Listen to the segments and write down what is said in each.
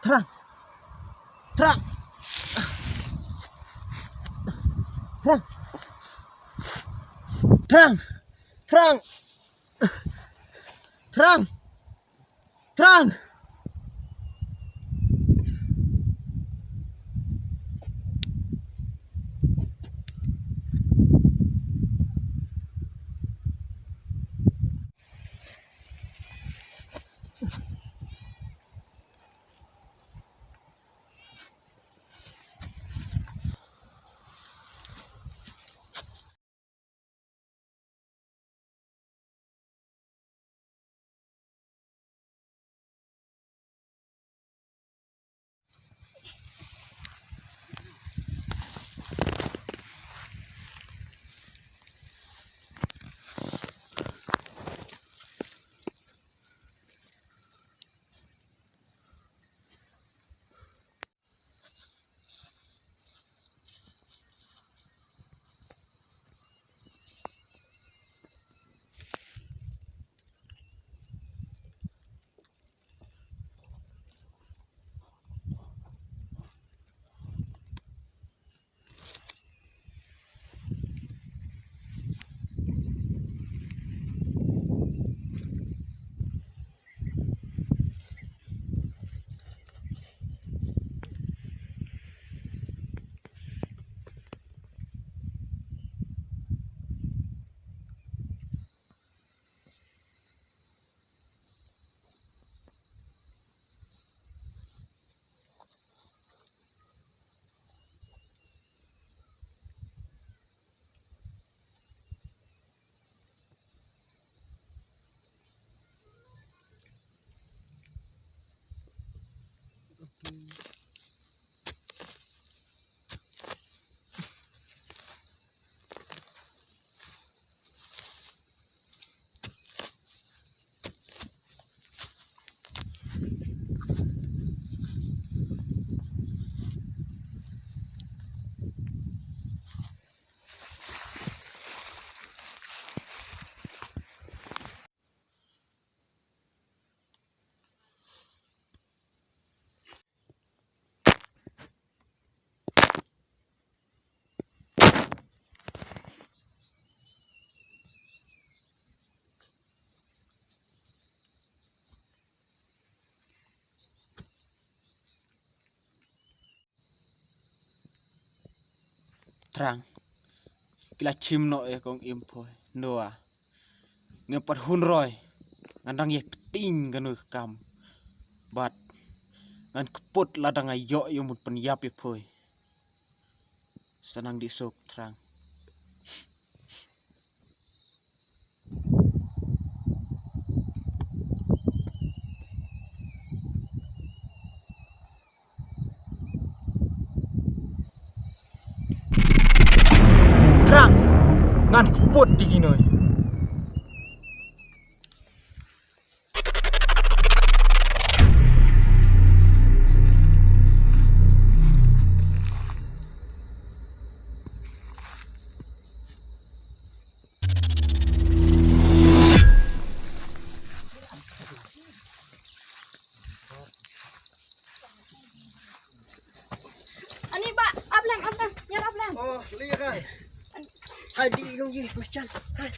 terang, terang, terang, terang, terang, terang, terang. Terang, kila cimno kong impoi, noa, ngepar hunroy, ngandang ye peting kanu kam, bat, ngan keput ladang ayo yumut penyap poi, senang disuk terang. Terang, ngan keput di ginoi. Ani ba, ablang, yan ablang. Oh, lihat kan? Hai di yung gini, Mas Chan. Hai.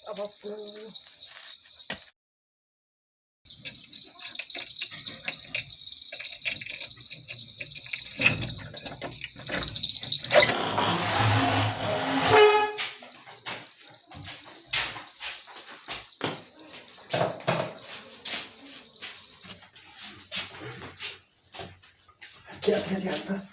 Apapun. Lihat.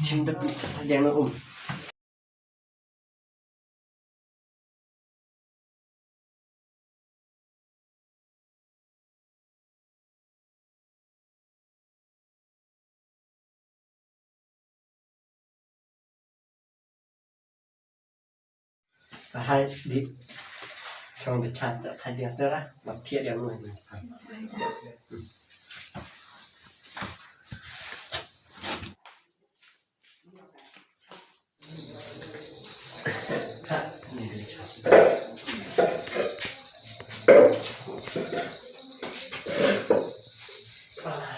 chim đất đèn nó hai đi trong cái chăn đã thay đèn tới ra làm thiệt đèn người mình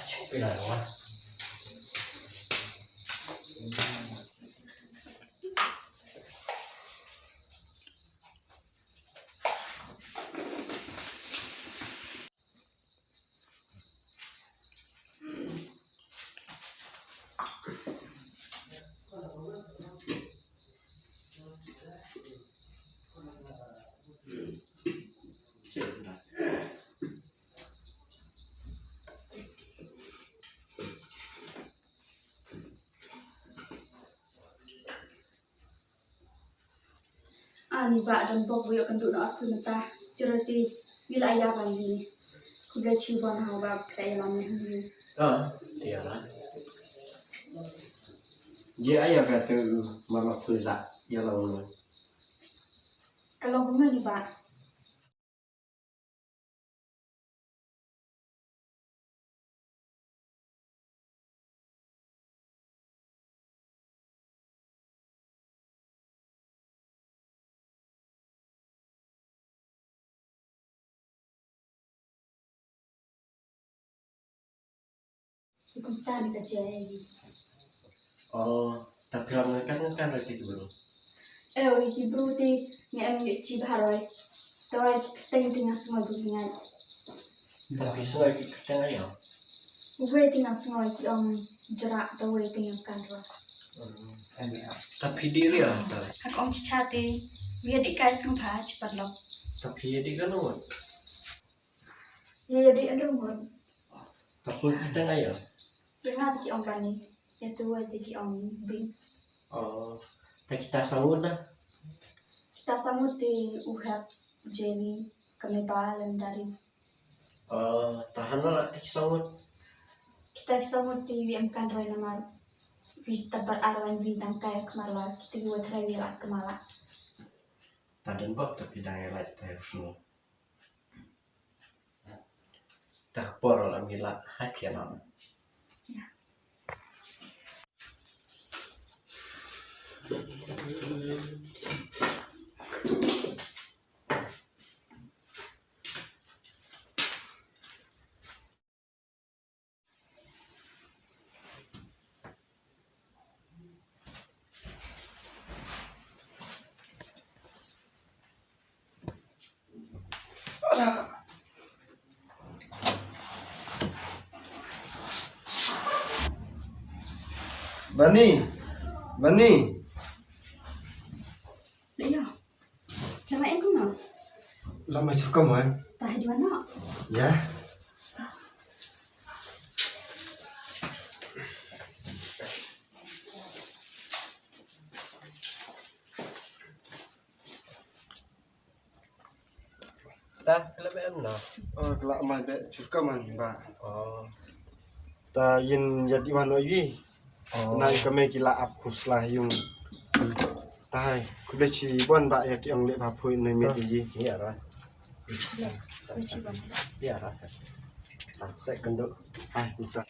chắc bị lại quá Ani ba dan bob yo kan duduk aku nata cerita wilayah Bali. Kuda ciban hawa play lam ni. thì là dia ayah kata malah pulsa dia lawan Kalau guna ni ba kita ni kerja ni. tapi orang kan lagi dulu Iki bruti ni em ni ci baroy. Tawai kita tinggal semua dunia. tapi semua kita nggak ya Gue tinggal semua iki jerak tawai tinggal kan ro. tapi diri ya Hak cicati dia dikai semua cepat lo. tapi dia kan nomor Jadi ada umur. tapi kita nggak ya Yang ngat ki bani. Ya tuai ki bing. tak kita sanggup dah Kita sambut di uhat Jenny kami balen dari tahan lah tak sanggup kita sambut di VM kan roy nama kita berarwan bintang kayak kemala kita buat rewilat kemala padan bak tapi dah ngelak tak semua tak por lah mila hati nama Bani, iya lama aku no lama suka man, tah di mana ya. dah kelebihan lah Kelak mah suka man, Mbak. Ta yin jadi wano yi. Nai kami kila apkus lah yung tai kuda ci bon ba ya ki ong le ba phui nei met yi iya lah lucu banget iya lah saya kenduk ai minta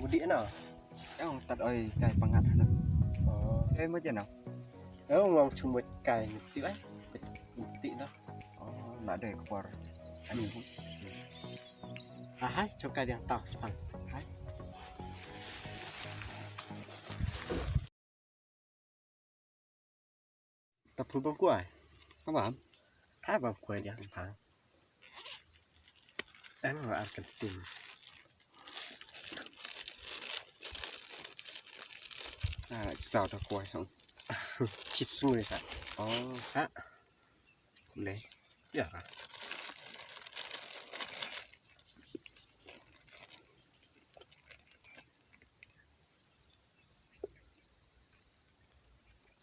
budi nào Ông tật ơi cài bằng ngặt nữa. Thế mới nào? nếu mà chung một cài một tí ấy một tí đó Nggak ada keluar. Aduh. hai cho cài đèn tàu cho tập phun bông quài các bạn hai bông quài đi ăn phá em là ăn cần tìm lại sao cho quài không chít xuống sao hả lấy dạ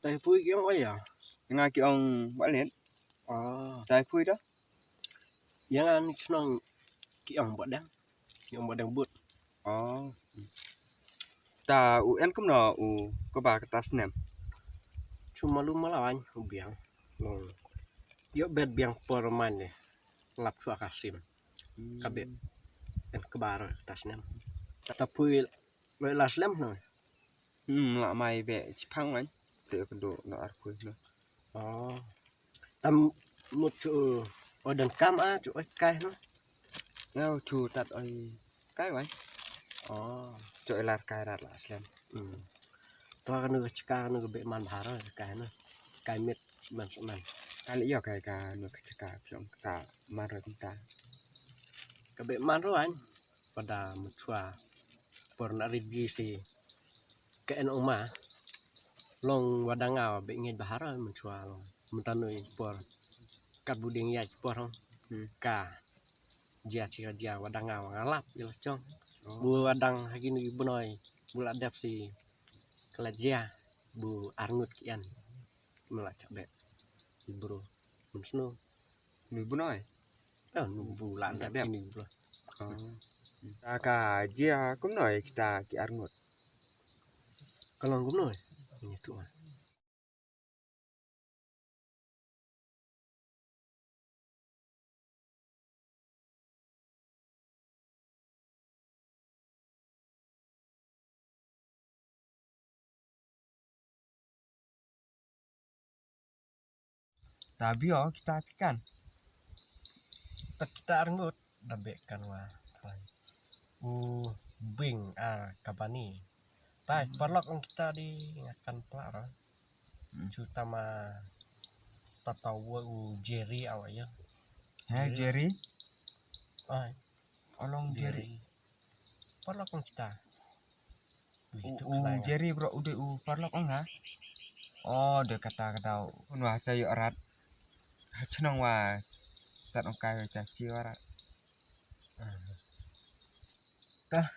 tay phui kiểu ấy à ngay cái ông bãi lên tay phui đó yang ăn nó kiểu bọt đắng bụt ta UN cũng nó có ba cái tas nem cuma lu malah anh biang long yo bed biang poroman deh lap su akasim kabe dan kebar tas nem tapi we las lem no lạ mày vẻ phăng anh sự còn độ nó ăn phui nữa tam một chỗ ở đằng cam á chỗ ấy cay nó nhau chủ tạt ơi cái vậy chỗ là cái đặt là xem toa nó chika nó bị man phá rồi cái miệt man số man cái lý do cái nó cái trong xã mà rồi chúng ta cái bị man rồi anh pada một chua pernah rigi si cái ông mà long wadang ngào bị nghe bahar rồi một chua long mentan nuôi por kat buding ya por không cả dia cika dia wadang ngào ngalap jelas cong bu wadang hagini bunoi bula dap si kelaja bu arngut kian melak cabet bro musno người bún nói bu lan dap sini bro ta cả dia cũng nói kita ki arngut kalau cũng nổi như tu mà tapi kita kan kita arngut dabek kan wah bing kapani tai perlok kita diingatkan pelak terutama tatawu Jerry awalnya Jerry olong Jerry perlok kita Jerry bro udah perlok enggak udah kata wah cayo erat cenang wah takongkai caci erat kah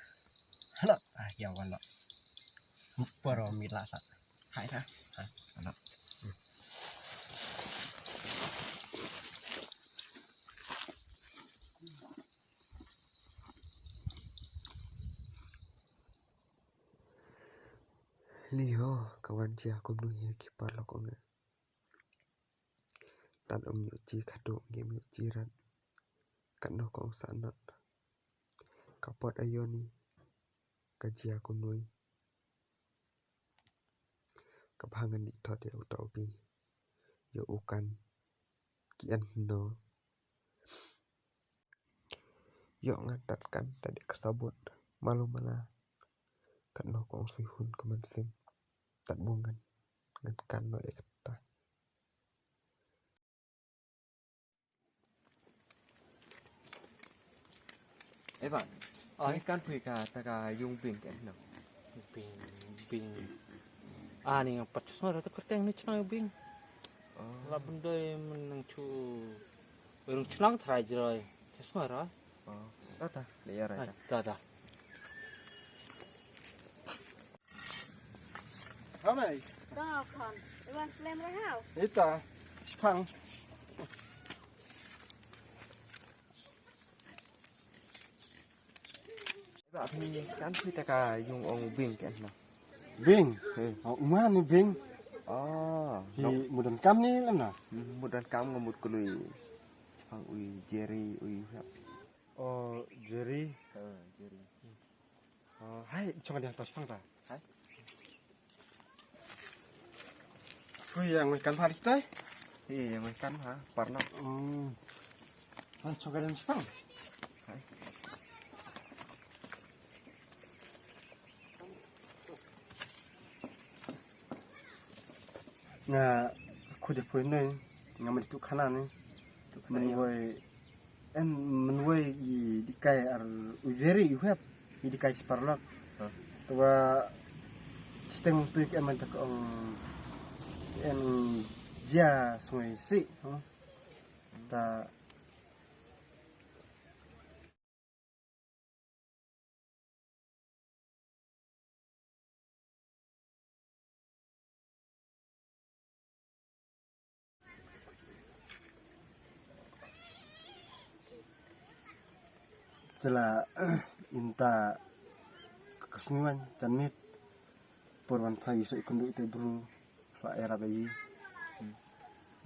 halo ya wala poro milasa hai ta halo liho kawan ci aku nuhi ki parlok onge tan om nyu chi khadu ngem nyu chi ran kan no kong sanat kapot ayoni kaji aku nui kaphangan di thot ya utau bi yo ukan kian no yo ngatat kan tadi kesabut malu mana kan no kong suihun keman sim tak bungan ngan kan no ekta bạn cái can phi cả ta cả dùng pin cái nào ping nih ngapat semua rata kerteng ni cenang bing lah benda menang cu berung cenang terai jerai semua ra đó ta để ra rồi dah hả mày Đó còn, Iwan Slam rồi hao. ít ta phăng bạn thì can phi ta cả dùng ông pin cái nào Vinh mà ni Vinh thì nó một đàn cam ni lắm nè một đàn cam và một cái lùi hoàng uy Jerry uy Jerry Jerry hai cho dia tos phăng ta hai kui yang mai kan hari tai yang mai kan ha parno hai cho dia phăng hai nga de poi nei ngam tu khana ni men woi en men woi di kai ar ujeri uhap di kai sparlok tua steng tu ke man tak en dia sungai si ta cela inta kesungan canmit porwan pai so ikundu te bru fa era bayi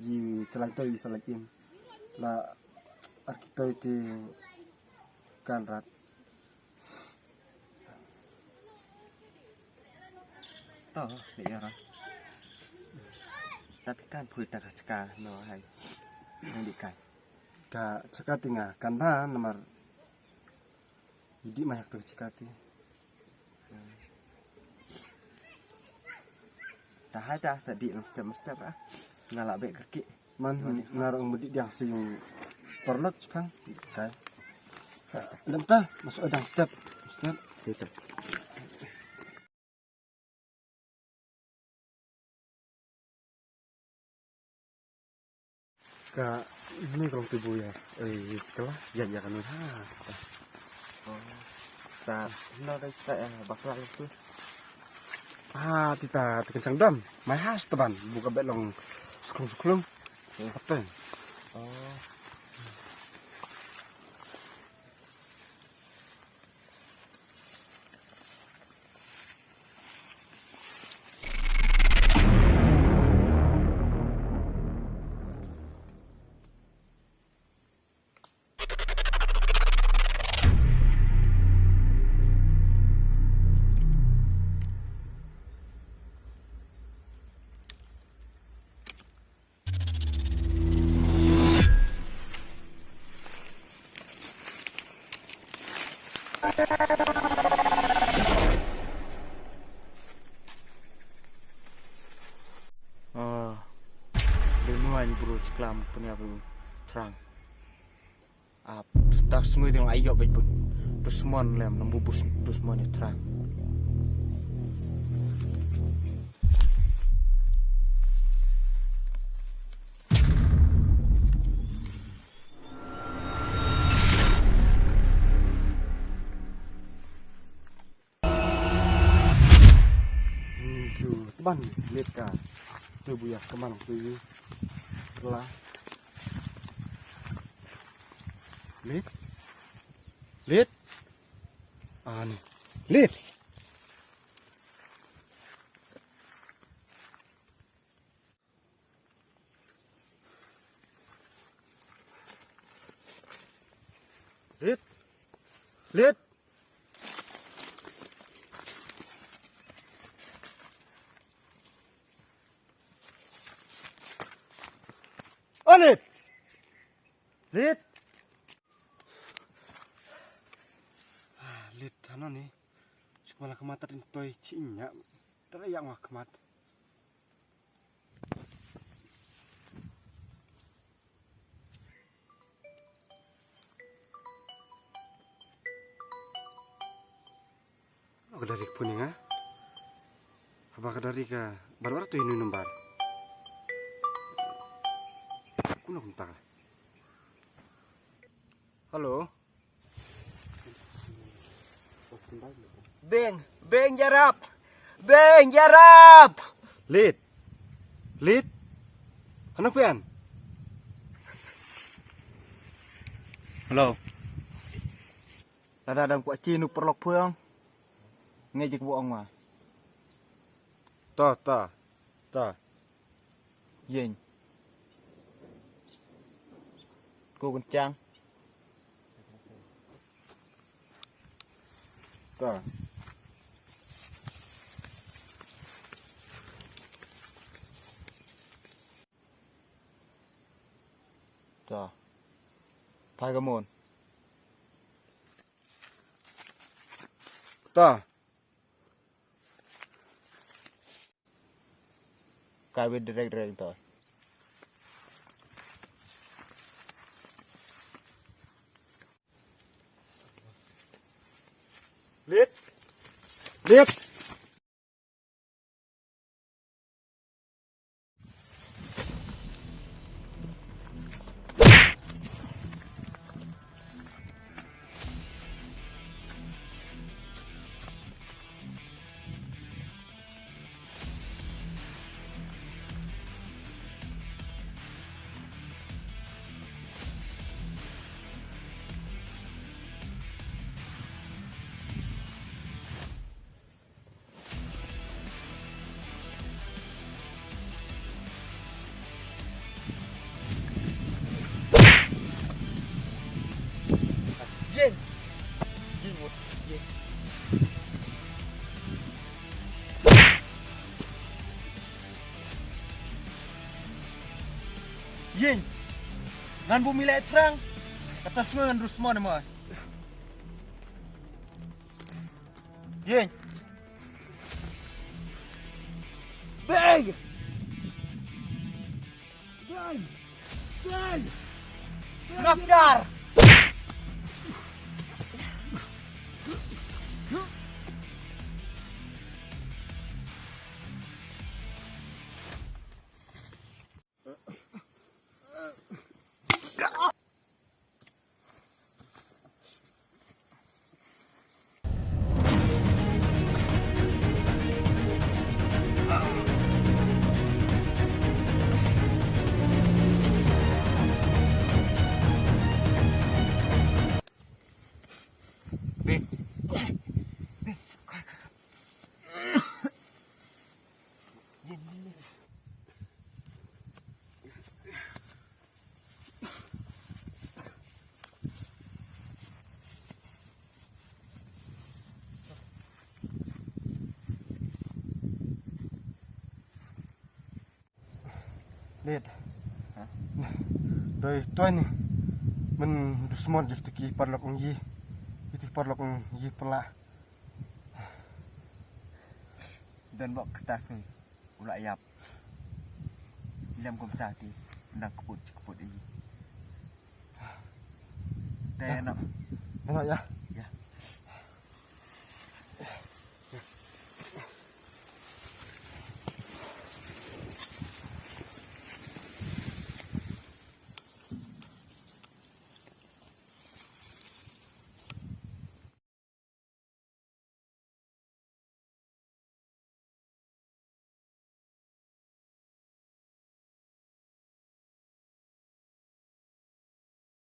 yi cela to yi salakin la arkito itu kan rat to ni era tapi kan pui tak caka no hai yang dikai ka cakatinga kan ba nomor jadi banyak tuh cikati dah ada sedih mesti ah ngalak baik kaki man ngarang mudik yang sing perlot Jepang kai lempah masuk adang step gitu ka ini kalau tubuh ya setelah ya kan ta nó đây sẽ bạc lại tu tita kencang dam mai has teban buka belong seklung kapten Benuan bro ciklam punya bu terang tak semua yang ayok baik pun semua lem nembubus semua ni terang teban lihat ka tubuh ya kemana tubuh lah lihat nih lihat lihat Lihat. Lihat. Lihat sana nih. Sekolah kemata din toy cinya. Teriak mah kemat. Apa dari puninga? Apa dari ka baru tuh ini nomor. Bentar. Halo. Beng jarap. Lid. Anak pian. Halo. Ada kuat cinu perlok puang. Ngejek buang mah. Ta. Yen. Cô kencang. Ta. Phai cái mồn. Ta. Cái bên direct thôi. Lihat. Lihat. Jeng. Jeng. Jeng. Jeng. Ngan bumi lek terang. Kata semua ngan terus semua nama. Jeng. Bang. Bang. Bang. Nakar. Lihat. Dari tuan ni, men dusmon je teki parlok ngi, itu parlok ngi pelak. Dan bawa kertas ni ulak yap dalam komputer hati nang keput ini dan Enak ya.